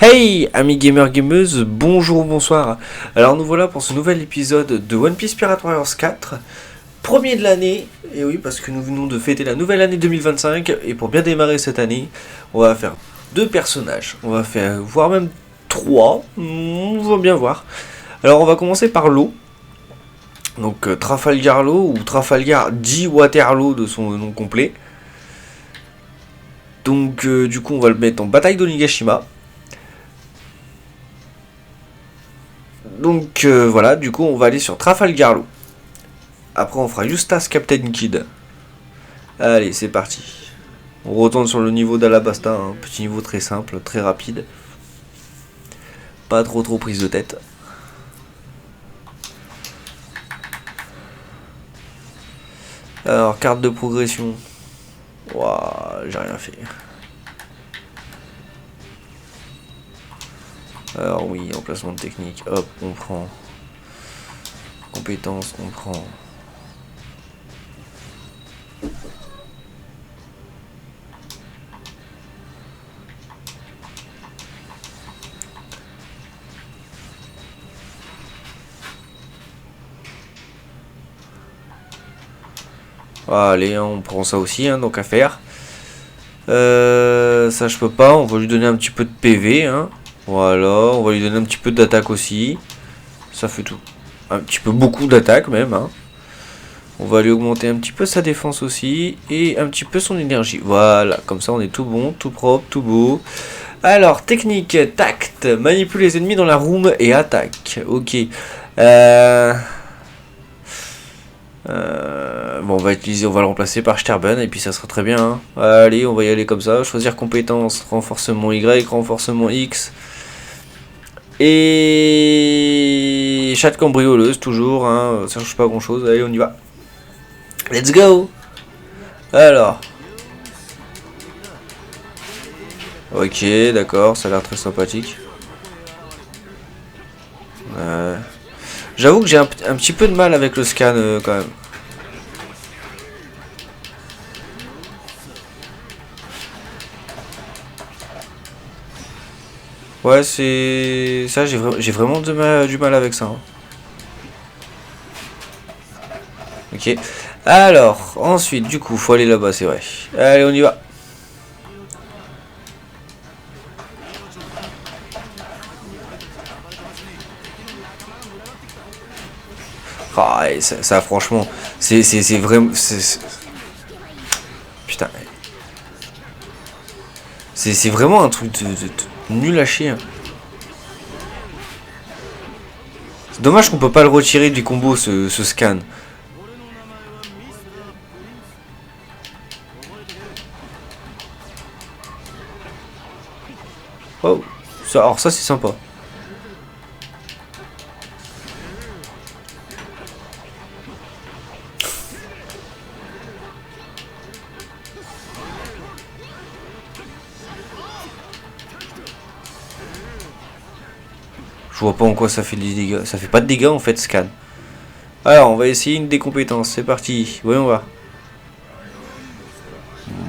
Hey amis gamers gameuses, bonjour, bonsoir. Alors nous voilà pour ce nouvel épisode de One Piece Pirate Warriors 4, premier de l'année, et oui parce que nous venons de fêter la nouvelle année 2025, et pour bien démarrer cette année, on va faire deux personnages, on va faire, voire même trois, on va bien voir. Alors on va commencer par l'eau, donc Trafalgar Law, ou Trafalgar D. Waterloo de son nom complet. Donc du coup on va le mettre en bataille d'Onigashima. Donc voilà, du coup on va aller sur Trafalgar Law. Après on fera Eustace Captain Kidd. Allez, c'est parti. On retourne sur le niveau d'Alabasta, un petit niveau très simple, très rapide. Pas trop prise de tête. Alors, carte de progression. Ouah, j'ai rien fait. Alors oui, emplacement de technique. Hop, on prend. Compétences, on prend. Allez, on prend ça aussi, hein, donc à faire. Ça je peux pas, on va lui donner un petit peu de PV, hein. Voilà, on va lui donner un petit peu d'attaque aussi. Ça fait tout. Un petit peu beaucoup d'attaque même, hein. On va lui augmenter un petit peu sa défense aussi. Et un petit peu son énergie. Voilà, comme ça on est tout bon, tout propre, tout beau. Alors, technique, tact, manipule les ennemis dans la room et attaque. Ok. Bon, on va le remplacer par Sterben et puis ça sera très bien, hein. Allez, on va y aller comme ça. Choisir compétence, renforcement Y, renforcement X. Et chatte cambrioleuse toujours, hein. Ça change pas grand chose. Allez, on y va. Let's go. Alors. Ok, d'accord, ça a l'air très sympathique. J'avoue que j'ai un petit peu de mal avec le scan quand même. Ouais, c'est ça, j'ai vraiment du mal avec ça, hein. Ok. Alors, ensuite, du coup, faut aller là-bas, c'est vrai. Allez, on y va. Ah, ça franchement, c'est vraiment... Putain. C'est vraiment un truc de nul à chier, hein. C'est dommage qu'on peut pas le retirer du combo, ce scan. Oh, ça, alors ça c'est sympa. Je vois pas en quoi ça fait des dégâts. Ça fait pas de dégâts en fait, scan. Alors, on va essayer une des compétences. C'est parti. Voyons voir.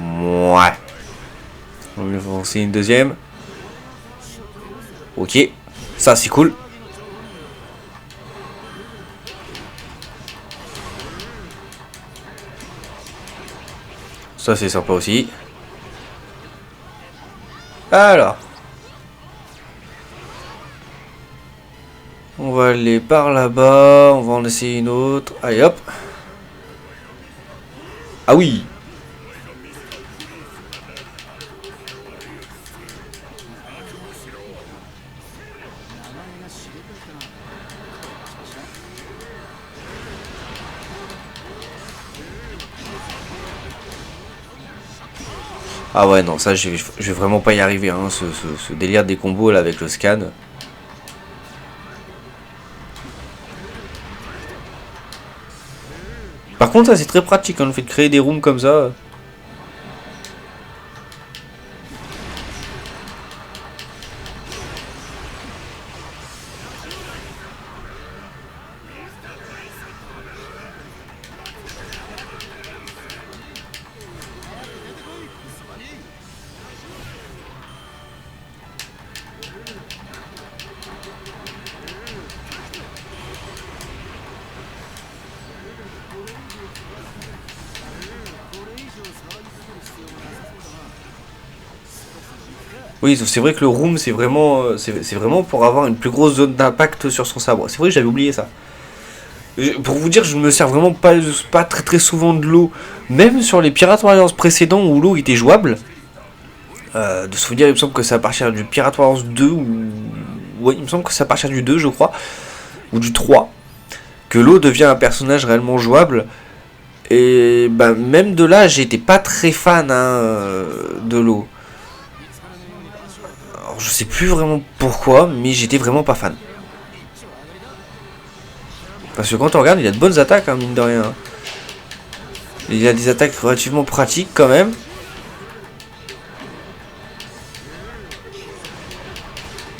Ouais. On va lancer une deuxième. Ok. Ça, c'est cool. Ça, c'est sympa aussi. Alors. On va aller par là-bas. On va en essayer une autre. Allez, hop. Ah oui. Ah ouais, non, ça, je vais vraiment pas y arriver, hein, ce délire des combos là avec le scan. Par contre, ça c'est très pratique, hein, le fait de créer des rooms comme ça. Oui, c'est vrai que le room, c'est vraiment pour avoir une plus grosse zone d'impact sur son sabre. C'est vrai que j'avais oublié ça. Pour vous dire, je me sers vraiment pas très très souvent de l'eau. Même sur les Pirate Warriors précédents où l'eau était jouable. De souvenir, il me semble que c'est à partir du Pirate Warriors 2 ou... Ouais, il me semble que c'est à partir du 2, je crois. Ou du 3. Que l'eau devient un personnage réellement jouable. Et bah, même de là, j'étais pas très fan de l'eau. Alors, je sais plus vraiment pourquoi, mais j'étais vraiment pas fan. Parce que quand on regarde, il a de bonnes attaques, hein, mine de rien. Hein. Il a des attaques relativement pratiques quand même.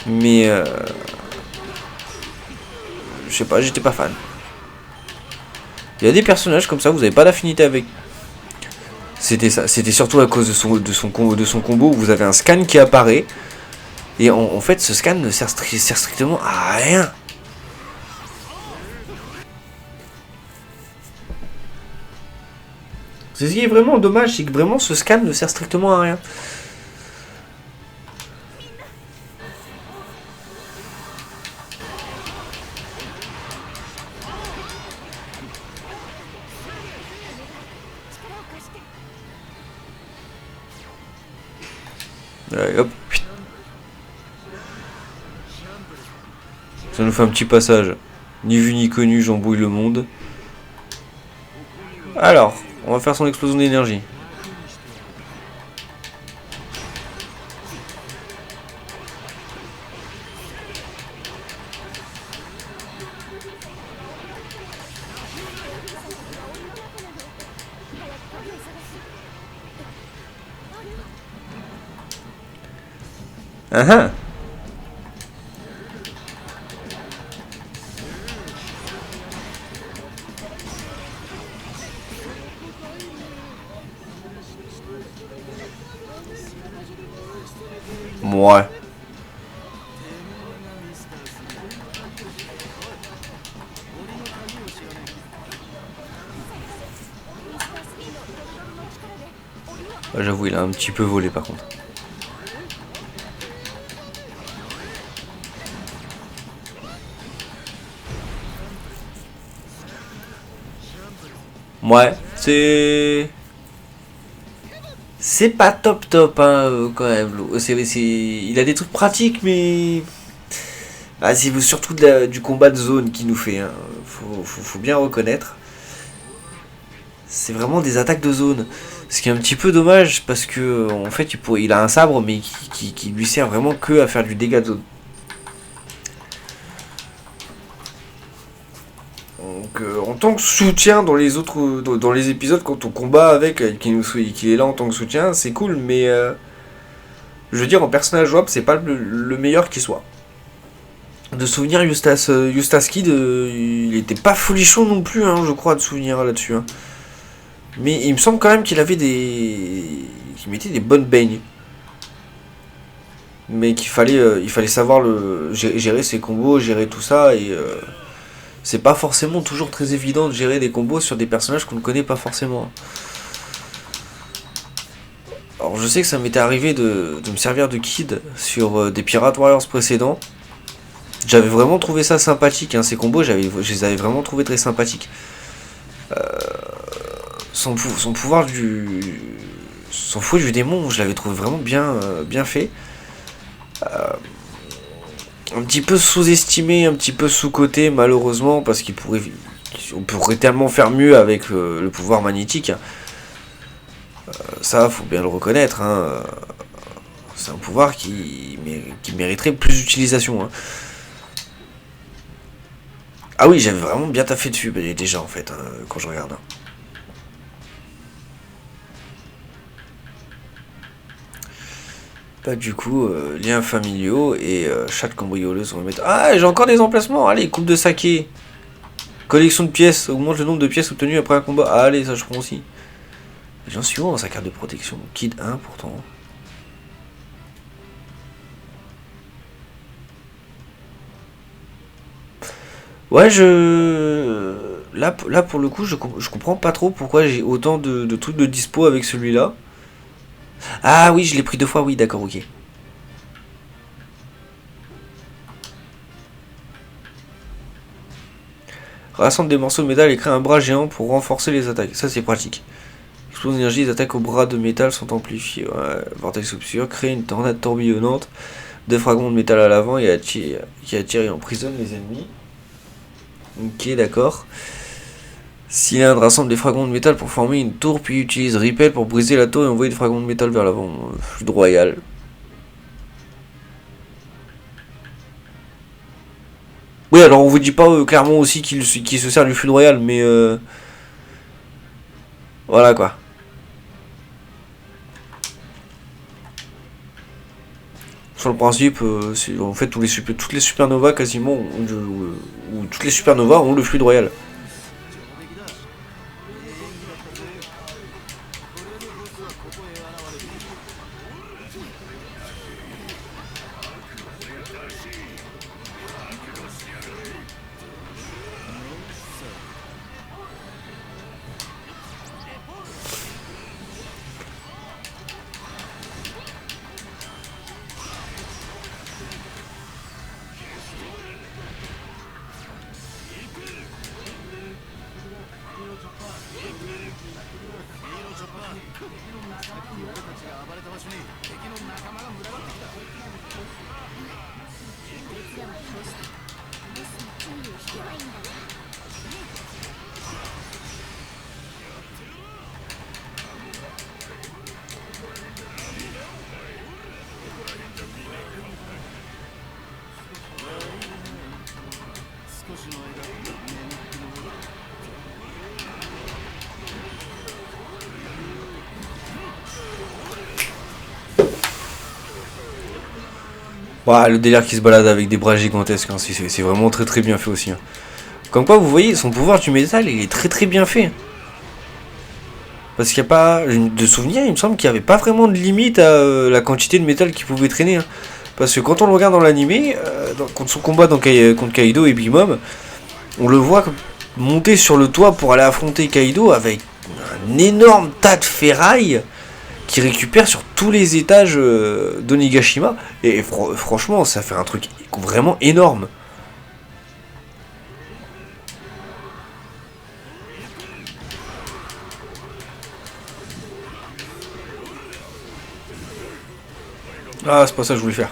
Mais je sais pas, j'étais pas fan. Il y a des personnages comme ça, vous avez pas d'affinité avec. C'était ça, c'était surtout à cause de son combo où vous avez un scan qui apparaît. Et en fait, ce scan ne sert strictement à rien. C'est ce qui est vraiment dommage, c'est que vraiment ce scan ne sert strictement à rien. Allez, hop. Ça nous fait un petit passage. Ni vu ni connu, j'embrouille le monde. Alors, on va faire son explosion d'énergie. Ah ah. Ouais. J'avoue, il a un petit peu volé par contre. Ouais, c'est pas top top hein, quand même. Il a des trucs pratiques mais ah, c'est surtout du combat de zone qui nous fait. Hein. Faut bien reconnaître. C'est vraiment des attaques de zone. Ce qui est un petit peu dommage parce que en fait il a un sabre mais qui lui sert vraiment que à faire du dégât de zone. Donc en tant que soutien dans les autres dans les épisodes quand on combat avec qu'il est là en tant que soutien, c'est cool mais je veux dire en personnage jouable c'est pas le meilleur qui soit. De souvenir Eustace Kid il était pas folichon non plus hein, je crois de souvenir là-dessus. Hein. Mais il me semble quand même qu'il avait qu'il mettait des bonnes beignes. Mais il fallait savoir gérer ses combos, gérer tout ça et c'est pas forcément toujours très évident de gérer des combos sur des personnages qu'on ne connaît pas forcément. Alors je sais que ça m'était arrivé de me servir de Kid sur des Pirate Warriors précédents. J'avais vraiment trouvé ça sympathique, hein, ces combos, je les avais vraiment trouvé très sympathiques. Son pouvoir son fouet du démon, je l'avais trouvé vraiment bien fait. Un petit peu sous-estimé, un petit peu sous-coté malheureusement parce on pourrait tellement faire mieux avec le pouvoir magnétique. Ça, faut bien le reconnaître. Hein. C'est un pouvoir qui mériterait plus d'utilisation. Hein. Ah oui, j'avais vraiment bien taffé dessus déjà en fait, hein, quand je regarde. Bah du coup, liens familiaux et chat cambrioleuse, on va mettre... Ah, j'ai encore des emplacements, allez, coupe de saké. Collection de pièces, augmente le nombre de pièces obtenues après un combat. Ah, allez, ça je prends aussi. J'en suis où dans sa carte de protection? Kid 1 pourtant. Ouais, Là pour le coup, je comprends pas trop pourquoi j'ai autant de trucs de dispo avec celui-là. Ah oui, je l'ai pris 2 fois, oui, d'accord, ok. Rassemble des morceaux de métal et crée un bras géant pour renforcer les attaques. Ça, c'est pratique. Explosion d'énergie, les attaques aux bras de métal sont amplifiées. Ouais, vortex obscur, crée une tornade tourbillonnante. 2 fragments de métal à l'avant qui attire et emprisonne les ennemis. Ok, d'accord. Cylindre rassemble des fragments de métal pour former une tour, puis utilise Repel pour briser la tour et envoyer des fragments de métal vers l'avant. Fluide royal. Oui, alors on vous dit pas clairement aussi qu'il se sert du fluide royal, mais voilà quoi. Sur le principe, en fait toutes les supernovas quasiment, ou toutes les supernovas ont le fluide royal. Bah, le délire qui se balade avec des bras gigantesques, hein, c'est vraiment très très bien fait aussi. Hein. Comme quoi, vous voyez, son pouvoir du métal, il est très très bien fait. Parce qu'il n'y a pas de souvenir, il me semble qu'il n'y avait pas vraiment de limite à la quantité de métal qu'il pouvait traîner. Hein. Parce que quand on le regarde dans l'animé, contre son combat contre Kaido et Big Mom, on le voit monter sur le toit pour aller affronter Kaido avec un énorme tas de ferraille qui récupère sur tous les étages d'Onigashima. Et franchement, ça fait un truc vraiment énorme. Ah, c'est pas ça que je voulais faire.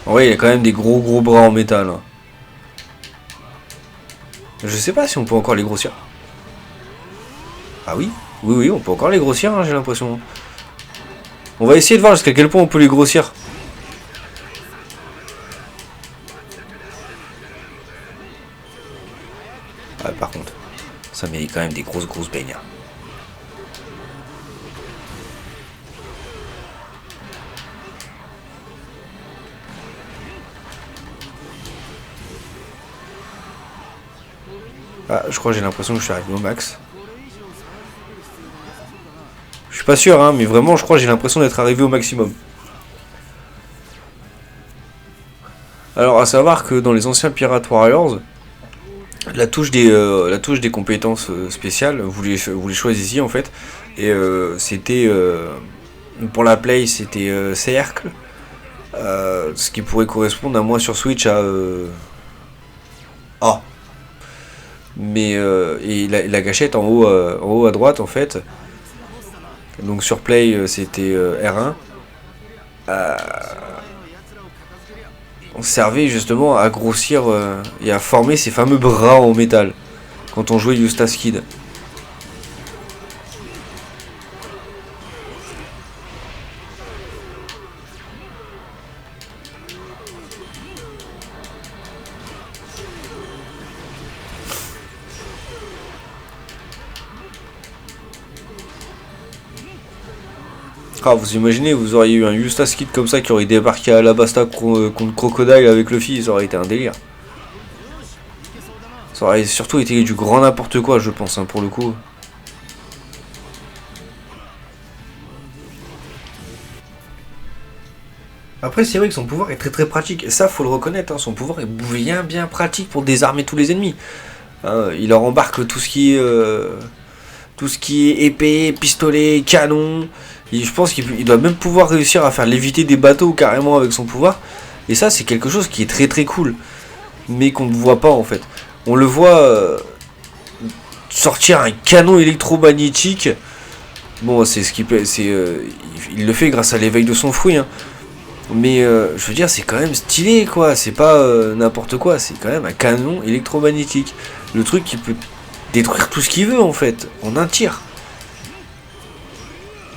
Ouais, il y a quand même des gros bras en métal. Hein. Je sais pas si on peut encore les grossir. Ah oui, oui, on peut encore les grossir, hein, j'ai l'impression. On va essayer de voir jusqu'à quel point on peut les grossir. Ah, par contre, ça mérite quand même des grosses beignes. Ah, je crois que j'ai l'impression que je suis arrivé au max. Je suis pas sûr, hein, mais vraiment, je crois que j'ai l'impression d'être arrivé au maximum. Alors, à savoir que dans les anciens Pirate Warriors, la touche des compétences spéciales, vous les choisissiez en fait, et c'était pour la play, c'était cercle, ce qui pourrait correspondre à moi sur Switch à A. Mais et la gâchette en haut à droite en fait. Donc sur Play c'était R1. On servait justement à grossir et à former ces fameux bras en métal quand on jouait Eustace Kid. Ah, vous imaginez, vous auriez eu un Eustace Kid comme ça qui aurait débarqué à Alabasta contre Crocodile avec Luffy, ça aurait été un délire. Ça aurait surtout été du grand n'importe quoi, je pense, hein, pour le coup. Après, c'est vrai que son pouvoir est très très pratique. Et ça, faut le reconnaître. Hein, son pouvoir est bien pratique pour désarmer tous les ennemis. Hein, il leur embarque tout ce qui est épée, pistolet, canon. Et je pense qu'il doit même pouvoir réussir à faire léviter des bateaux carrément avec son pouvoir. Et ça, c'est quelque chose qui est très très cool. Mais qu'on ne voit pas en fait. On le voit sortir un canon électromagnétique. Bon, c'est ce qu'il peut. Il le fait grâce à l'éveil de son fruit. Hein. Mais je veux dire, c'est quand même stylé quoi. C'est pas n'importe quoi. C'est quand même un canon électromagnétique. Le truc qui peut détruire tout ce qu'il veut en fait. En un tir.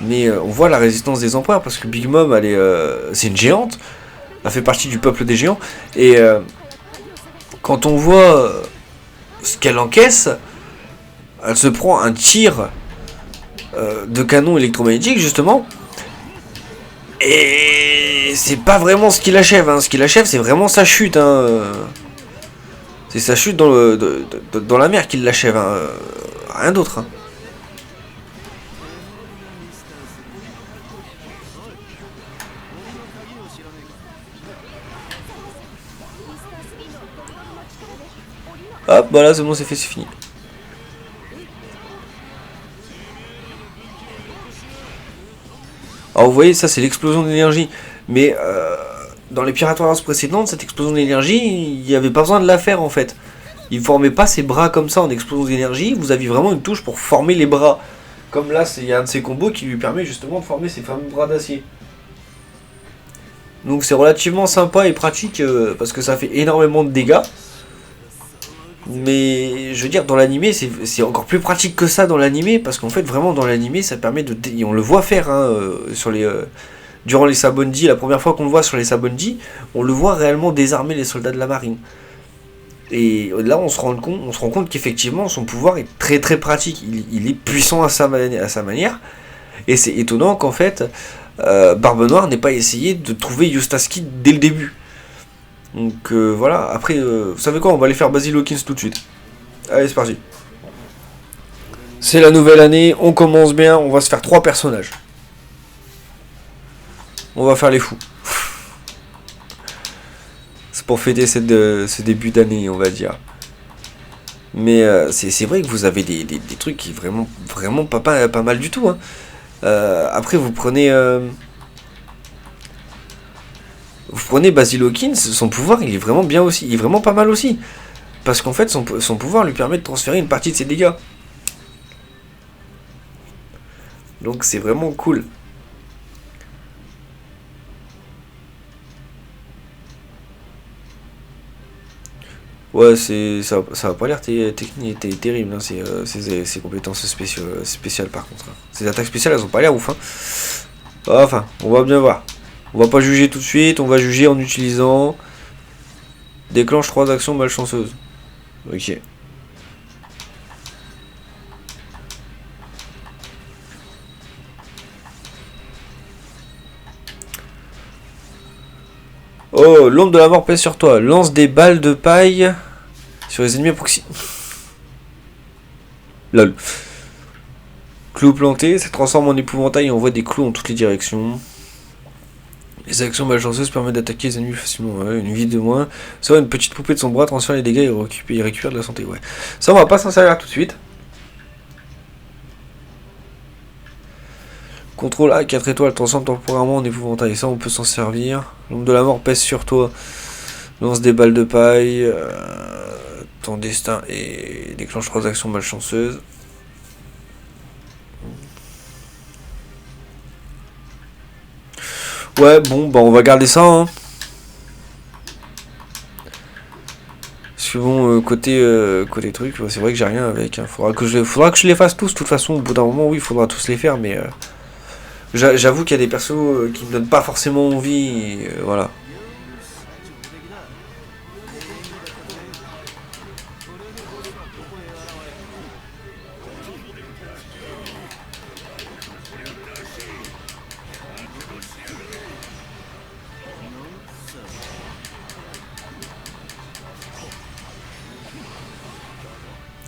Mais on voit la résistance des empereurs parce que Big Mom, c'est une géante. Elle fait partie du peuple des géants. Et quand on voit ce qu'elle encaisse, elle se prend un tir de canon électromagnétique justement. Et c'est pas vraiment ce qui l'achève. Hein. Ce qui l'achève, c'est vraiment sa chute. Hein. C'est sa chute dans la mer qui l'achève. Hein. Rien d'autre. Hein. Hop, voilà, c'est bon, c'est fait, c'est fini. Alors vous voyez, ça c'est l'explosion d'énergie. Mais dans les Pirate Warriors précédentes, cette explosion d'énergie, il n'y avait pas besoin de la faire en fait. Il ne formait pas ses bras comme ça en explosion d'énergie. Vous aviez vraiment une touche pour former les bras. Comme là, il y a un de ces combos qui lui permet justement de former ses fameux bras d'acier. Donc c'est relativement sympa et pratique parce que ça fait énormément de dégâts. Mais je veux dire, dans l'animé, c'est encore plus pratique que ça dans l'animé, parce qu'en fait, vraiment, dans l'animé, ça permet de... On le voit faire, hein, durant les Sabondi, la première fois qu'on le voit sur les Sabondi, on le voit réellement désarmer les soldats de la marine. Et là, on se rend compte qu'effectivement, son pouvoir est très très pratique. Il est puissant à sa manière. Et c'est étonnant qu'en fait, Barbe Noire n'ait pas essayé de trouver Eustace-Kid dès le début. Donc voilà, après, vous savez quoi, on va aller faire Basil Hawkins tout de suite. Allez, c'est parti. C'est la nouvelle année, on commence bien, on va se faire 3 personnages. On va faire les fous. C'est pour fêter ce début d'année, on va dire. Mais c'est vrai que vous avez des trucs qui vraiment pas mal du tout. Hein. Après, vous prenez Basil Hawkins, son pouvoir il est vraiment bien aussi, il est vraiment pas mal aussi. Parce qu'en fait son pouvoir lui permet de transférer une partie de ses dégâts. Donc c'est vraiment cool. Ouais, ça va pas l'air terrible, hein, ses compétences spéciales par contre. Hein. Ses attaques spéciales elles ont pas l'air ouf. Hein. Enfin, on va bien voir. On va pas juger tout de suite, on va juger en utilisant... Déclenche 3 actions malchanceuses. Ok. Oh, l'ombre de la mort pèse sur toi. Lance des balles de paille sur les ennemis à proximité. Lol. Clou planté, ça transforme en épouvantail et envoie des clous en toutes les directions. Les actions malchanceuses permettent d'attaquer les ennemis facilement. Ouais, une vie de moins. Ça va, une petite poupée de son bras transfère les dégâts et il récupère de la santé. Ouais. Ça, on va pas s'en servir tout de suite. Contrôle A, 4 étoiles, transforme temporairement en épouvantail. Ça, on peut s'en servir. L'ombre de la mort pèse sur toi. Lance des balles de paille. Ton destin et déclenche 3 actions malchanceuses. Ouais, bon, bah on va garder ça. Hein. Parce que bon, côté truc, c'est vrai que j'ai rien avec. Hein. Faudra que je les fasse tous. De toute façon, au bout d'un moment, oui, il faudra tous les faire. Mais j'avoue qu'il y a des persos qui me donnent pas forcément envie. Et, voilà.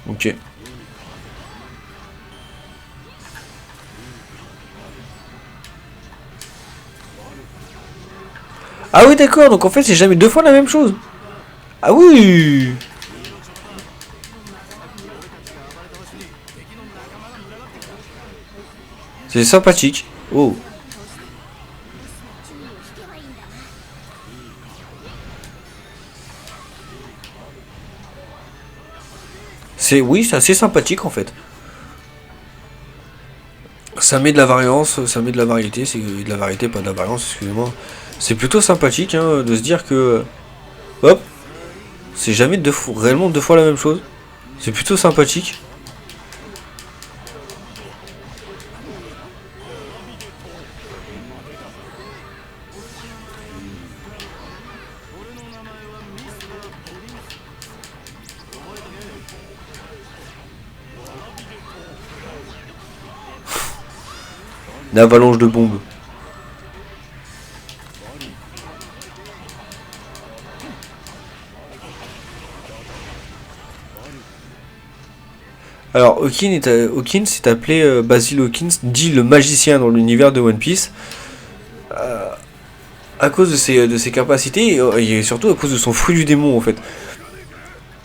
Ok. Ah oui, d'accord, donc en fait, c'est jamais deux fois la même chose. Ah oui. C'est sympathique. Oh. Oui, c'est assez sympathique en fait. Ça met de la variance, ça met de la variété, c'est de la variété, pas de la variance, excusez-moi. C'est plutôt sympathique hein, de se dire que, hop, c'est jamais réellement deux fois la même chose. C'est plutôt sympathique. Une avalanche de bombes. Alors, Hawkins est appelé Basil Hawkins, dit le magicien dans l'univers de One Piece, à cause de ses capacités, et surtout à cause de son fruit du démon, en fait,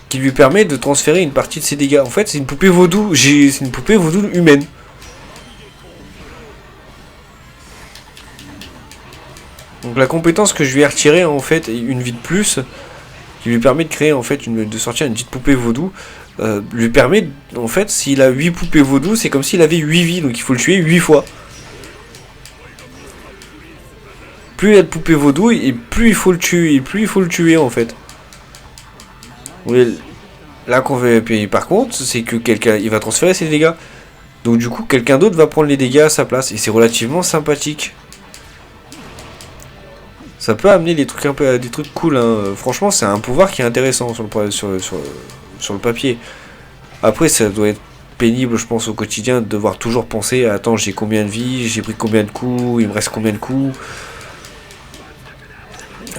qui lui permet de transférer une partie de ses dégâts. En fait, c'est une poupée vaudou, c'est une poupée vaudou humaine. Donc la compétence que je lui ai retirée, en fait, une vie de plus, qui lui permet de créer, en fait, de sortir une petite poupée vaudou, lui permet, en fait, s'il a 8 poupées vaudou, c'est comme s'il avait 8 vies, donc il faut le tuer 8 fois. Plus il y a de poupées vaudou, et plus il faut le tuer, en fait. Là qu'on veut payer par contre, c'est que quelqu'un, il va transférer ses dégâts. Donc du coup, quelqu'un d'autre va prendre les dégâts à sa place, et c'est relativement sympathique. Ça peut amener des trucs un peu, des trucs cool. Hein. Franchement, c'est un pouvoir qui est intéressant sur le papier. Après, ça doit être pénible, je pense, au quotidien, de devoir toujours penser à attends, j'ai combien de vie, j'ai pris combien de coups, il me reste combien de coups.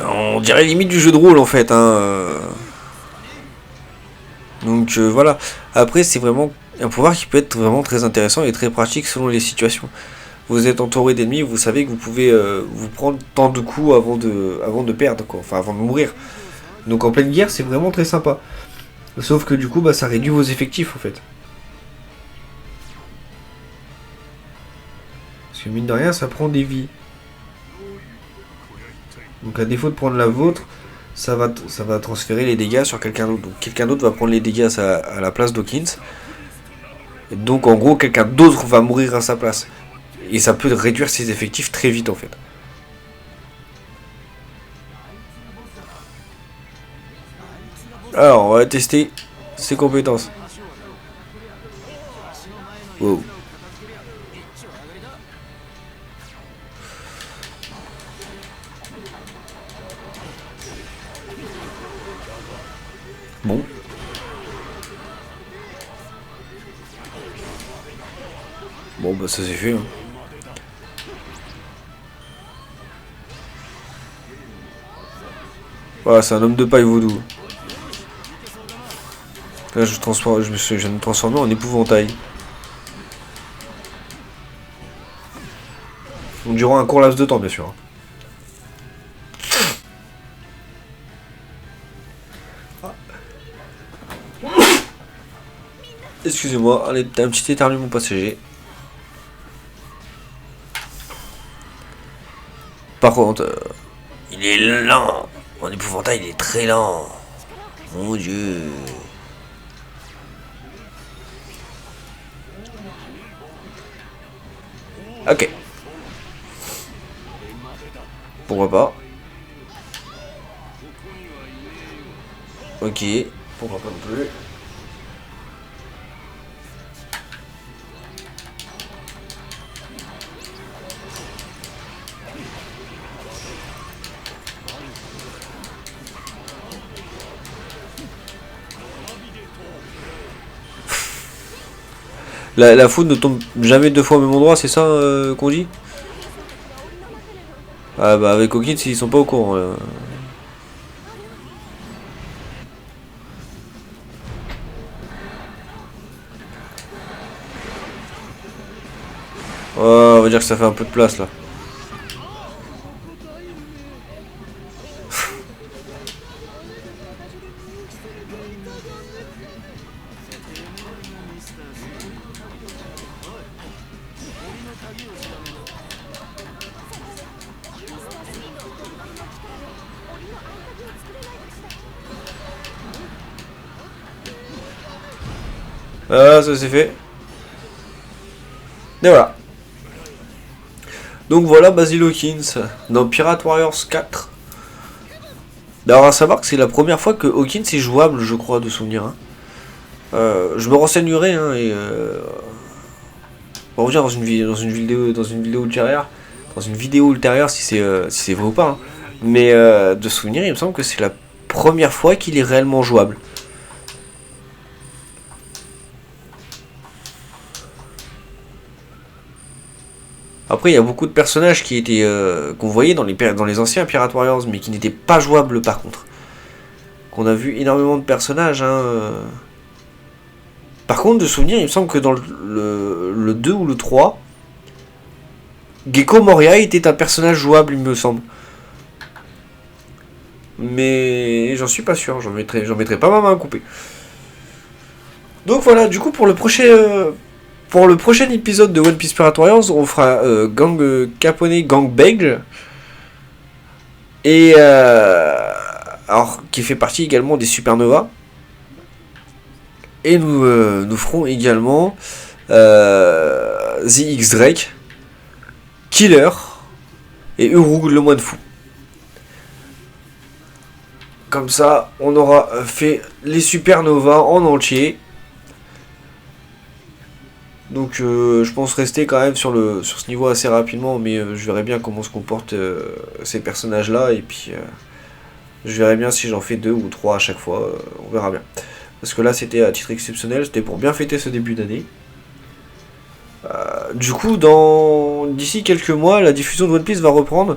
On dirait limite du jeu de rôle en fait. Hein. Donc voilà. Après, c'est vraiment un pouvoir qui peut être vraiment très intéressant et très pratique selon les situations. Vous êtes entouré d'ennemis, vous savez que vous pouvez vous prendre tant de coups avant de perdre, quoi. Enfin avant de mourir. Donc en pleine guerre, c'est vraiment très sympa. Sauf que du coup, bah, ça réduit vos effectifs en fait. Parce que mine de rien, ça prend des vies. Donc à défaut de prendre la vôtre, ça va transférer les dégâts sur quelqu'un d'autre. Donc quelqu'un d'autre va prendre les dégâts à la place d'Hawkins. Et donc en gros, quelqu'un d'autre va mourir à sa place. Et ça peut réduire ses effectifs très vite en fait. Alors, on va tester ses compétences. Wow. Bon. Bon, bah ça c'est fait. Hein. Voilà, c'est un homme de paille vaudou. Là, je viens de me transformer en épouvantail. Donc, durant un court laps de temps, bien sûr. Excusez-moi, allez, un petit éternuement passager. Par contre, il est lent. Mon épouvantail, il est très lent. Mon dieu. Ok. Pourquoi pas. Ok. Pourquoi pas non plus. La foudre ne tombe jamais deux fois au même endroit, c'est ça qu'on dit? Ah bah avec Hawkins ils sont pas au courant. Là. Oh, on va dire que ça fait un peu de place là. Ah, ça c'est fait. Et voilà. Donc voilà Basil Hawkins dans Pirate Warriors 4. Alors à savoir que c'est la première fois que Hawkins est jouable, je crois, de souvenir. Hein. Je me renseignerai hein, et on va revenir dans une vidéo ultérieure si c'est vrai ou pas. Hein. Mais de souvenir, il me semble que c'est la première fois qu'il est réellement jouable. Après, il y a beaucoup de personnages qui étaient qu'on voyait dans les anciens Pirate Warriors, mais qui n'étaient pas jouables par contre. Qu'on a vu énormément de personnages. Hein, Par contre, de souvenir, il me semble que dans le 2 ou le 3, Gecko Moria était un personnage jouable, il me semble. Mais j'en suis pas sûr, j'en mettrai pas ma main à couper. Donc voilà, du coup pour le prochain épisode de One Piece Pirate Warriors, on fera Gang Capone Gang Beige. Et alors qui fait partie également des Supernovas. Et nous ferons également The X Drake, Killer et Urug le moine fou. Comme ça, on aura fait les Supernovas en entier. Donc je pense rester quand même sur ce niveau assez rapidement, mais je verrai bien comment se comportent ces personnages-là, et puis je verrai bien si j'en fais 2 ou 3 à chaque fois, on verra bien. Parce que là c'était à titre exceptionnel, c'était pour bien fêter ce début d'année. Du coup, d'ici quelques mois, la diffusion de One Piece va reprendre.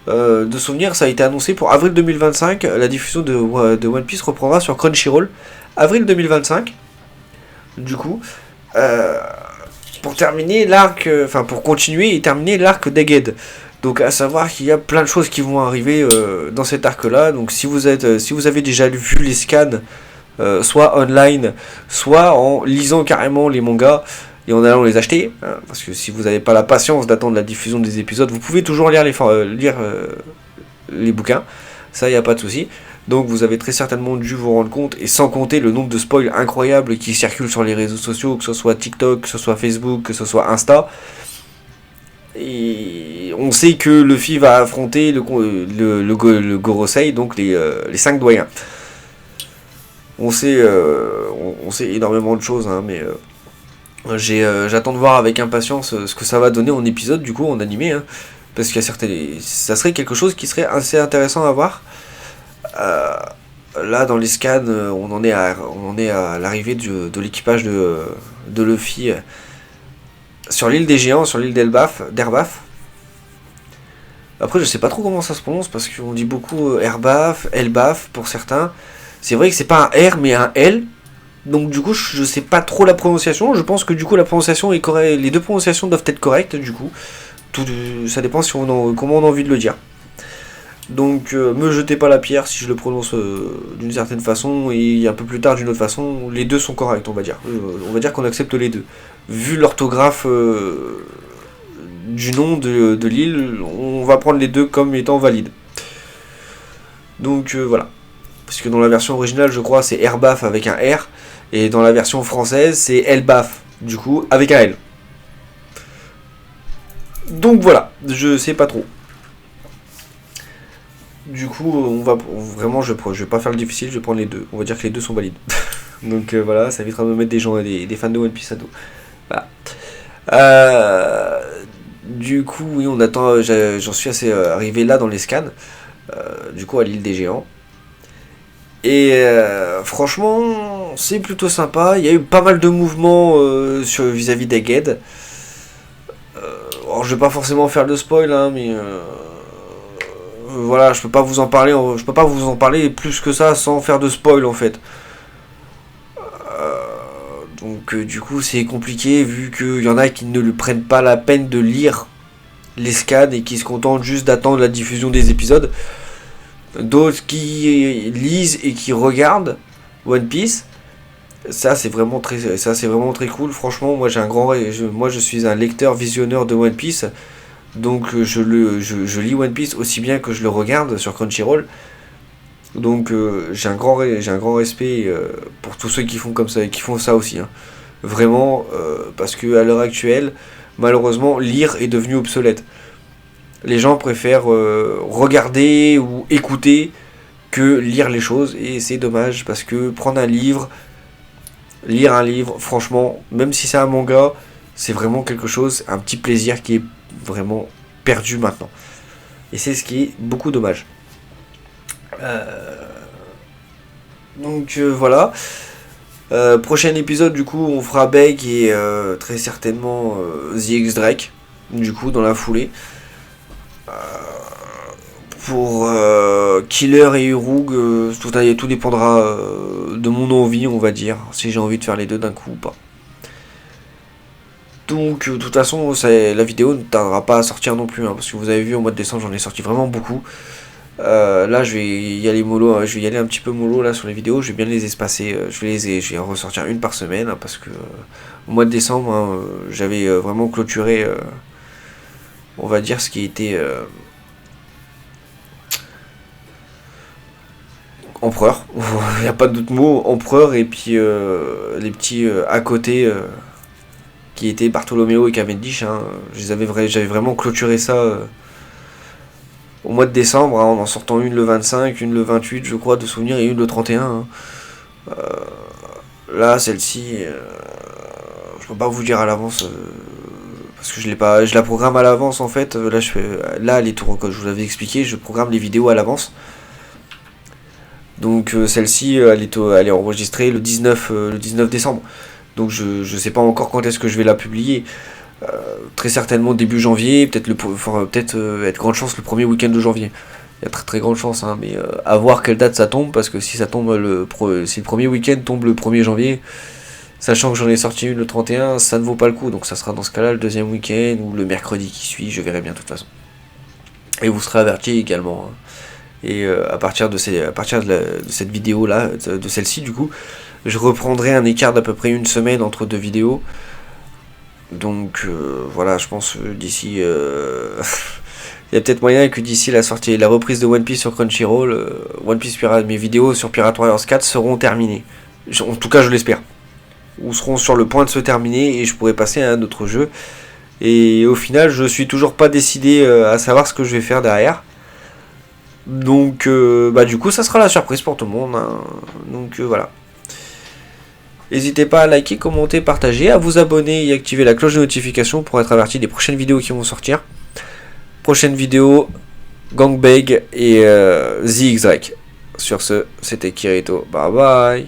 De souvenir, ça a été annoncé pour avril 2025. La diffusion de One Piece reprendra sur Crunchyroll. Avril 2025. Du coup, pour terminer l'arc, pour continuer et terminer l'arc d'Egghead. Donc à savoir qu'il y a plein de choses qui vont arriver dans cet arc-là. Donc si vous avez déjà vu les scans, soit online, soit en lisant carrément les mangas et en allant les acheter, hein, parce que si vous n'avez pas la patience d'attendre la diffusion des épisodes, vous pouvez toujours lire les bouquins, ça y a pas de souci. Donc vous avez très certainement dû vous rendre compte, et sans compter le nombre de spoils incroyables qui circulent sur les réseaux sociaux, que ce soit TikTok, que ce soit Facebook, que ce soit Insta. Et on sait que Luffy va affronter le Gorosei, donc les 5 doyens. On sait énormément de choses, hein, mais j'attends de voir avec impatience ce que ça va donner en épisode, du coup en animé, hein, parce qu'il y a ça serait quelque chose qui serait assez intéressant à voir. Là dans les scans, on en est à l'arrivée de l'équipage de Luffy sur l'île des géants, sur l'île d'Erbaf. Après je sais pas trop comment ça se prononce, parce qu'on dit beaucoup Erbaf, Elbaf pour certains. C'est vrai que c'est pas un R mais un L. Donc du coup je sais pas trop la prononciation. Je pense que du coup la prononciation est correcte. Les deux prononciations doivent être correctes du coup. Ça dépend comment on a envie de le dire. Donc me jetez pas la pierre si je le prononce d'une certaine façon et un peu plus tard d'une autre façon. Les deux sont corrects, on va dire. On va dire qu'on accepte les deux. Vu l'orthographe du nom de l'île, on va prendre les deux comme étant valides. Donc voilà. Parce que dans la version originale, je crois, c'est Erbaf avec un R. Et dans la version française, c'est Elbaf, du coup, avec un L. Donc voilà, je sais pas trop. Du coup, je vais pas faire le difficile, je vais prendre les deux. On va dire que les deux sont valides. Donc voilà, ça évitera de me mettre des fans de One Piece à dos. Voilà. Du coup, oui, on attend. J'en suis assez arrivé là dans les scans. Du coup, à l'île des géants. Et franchement, c'est plutôt sympa. Il y a eu pas mal de mouvements vis-à-vis d'Egghead. Alors, je vais pas forcément faire de spoil, hein, mais voilà, je peux pas vous en parler plus que ça sans faire de spoil en fait. Donc du coup, c'est compliqué vu qu'il y en a qui ne lui prennent pas la peine de lire les scans et qui se contentent juste d'attendre la diffusion des épisodes. D'autres qui lisent et qui regardent One Piece. Ça c'est vraiment très cool. Franchement, moi je suis un lecteur visionneur de One Piece, donc je lis One Piece aussi bien que je le regarde sur Crunchyroll. Donc j'ai un grand respect pour tous ceux qui font comme ça et qui font ça aussi. Hein. Vraiment, parce que à l'heure actuelle, malheureusement, lire est devenu obsolète. Les gens préfèrent regarder ou écouter que lire les choses, et c'est dommage parce que prendre un livre, lire un livre, franchement, même si c'est un manga, c'est vraiment quelque chose, un petit plaisir qui est vraiment perdu maintenant. Et c'est ce qui est beaucoup dommage. Donc voilà. Prochain épisode, du coup, on fera Beg et très certainement The X-Drake, du coup, dans la foulée. Pour Killer et Urug, tout dépendra de mon envie, on va dire, si j'ai envie de faire les deux d'un coup ou pas. Donc, de toute façon, la vidéo ne tardera pas à sortir non plus, hein, parce que vous avez vu, au mois de décembre, j'en ai sorti vraiment beaucoup. Là, je vais y aller mollo, je vais y aller un petit peu mollo là sur les vidéos. Je vais bien les espacer. Je vais ressortir une par semaine, hein, parce que au mois de décembre, hein, j'avais vraiment clôturé, on va dire, ce qui était Empereur. Il n'y a pas d'autre mot, Empereur, et puis les petits à côté qui étaient Bartholoméo et Cavendish. Hein, j'avais vraiment clôturé ça. Au mois de décembre, hein, en sortant une le 25, une le 28, je crois, de souvenir, et une le 31. Hein. Là, celle-ci, je peux pas vous dire à l'avance, parce que je la programme à l'avance en fait. Là, les tours, comme je vous l'avais expliqué, je programme les vidéos à l'avance. Donc celle-ci, elle est enregistrée le 19 décembre. Donc je sais pas encore quand est-ce que je vais la publier. Très certainement début janvier, peut-être être grande chance le premier week-end de janvier. Il y a très très grande chance, hein, mais à voir quelle date ça tombe, parce que si ça tombe si le premier week-end tombe le 1er janvier, sachant que j'en ai sorti une le 31, ça ne vaut pas le coup, donc ça sera dans ce cas-là le deuxième week-end ou le mercredi qui suit, je verrai bien de toute façon. Et vous serez avertis également. Hein. Et à partir de cette vidéo là, de celle-ci du coup, je reprendrai un écart d'à peu près une semaine entre deux vidéos. Donc voilà, je pense d'ici il y a peut-être moyen que d'ici la reprise de One Piece sur Crunchyroll, mes vidéos sur Pirate Warriors 4 seront terminées. En tout cas, je l'espère. Ou seront sur le point de se terminer et je pourrai passer à un autre jeu. Et au final, je suis toujours pas décidé à savoir ce que je vais faire derrière. Donc du coup, ça sera la surprise pour tout le monde. Hein. Donc voilà. N'hésitez pas à liker, commenter, partager, à vous abonner et activer la cloche de notification pour être averti des prochaines vidéos qui vont sortir. Prochaine vidéo, Gangbang et The X-Drake. Sur ce, c'était Kirito. Bye bye.